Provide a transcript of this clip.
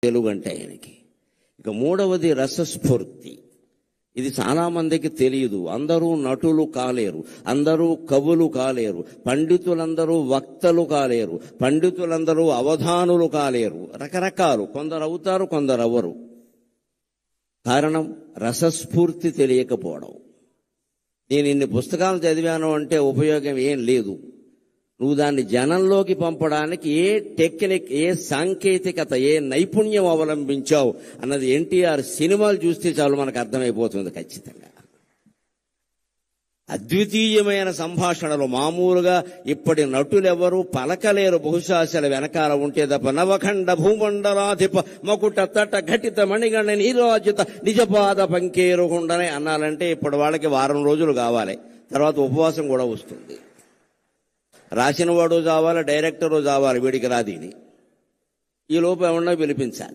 తెలుగు అంటే ఆయనకి. ఇక మూడవది రసస్ఫూర్తి. ఇది చాలా మందికి తెలియదు. అందరూ నటులు కాలేరు, అందరూ కవులు కాలేరు, పండితులందరూ వక్తలు కాలేరు, పండితులందరూ అవధానులు కాలేరు. రకరకాలు, కొందరు అవుతారు, కొందరు అవ్వరు. కారణం రసస్ఫూర్తి తెలియకపోవడం. నేను ఇన్ని పుస్తకాలు చదివాను అంటే ఉపయోగం ఏం లేదు. నువ్వు దాన్ని జనంలోకి పంపడానికి ఏ టెక్నిక్, ఏ సాంకేతికత, ఏ నైపుణ్యం అవలంబించావు అన్నది ఎన్టీఆర్ సినిమాలు చూస్తే చాలు మనకు అర్థమైపోతుంది ఖచ్చితంగా. అద్వితీయమైన సంభాషణలు. మామూలుగా ఇప్పటి నటులెవరూ పలకలేరు. బహుశా అసలు వెనకాల ఉంటే తప్ప. నవఖండ భూమండలాధిప మకుట తట ఘటిత మణిగణ నీరాజిత నిజపాద పంకేరుగుండనే అన్నాలంటే ఇప్పటి వాళ్ళకి వారం రోజులు కావాలి. తర్వాత ఉపవాసం కూడా వస్తుంది. రాసిన వాడు చావాలి, డైరెక్టరు చావాలి, వీడికి రాదీని. ఈ లోపు ఏమన్నా పిలిపించాలి.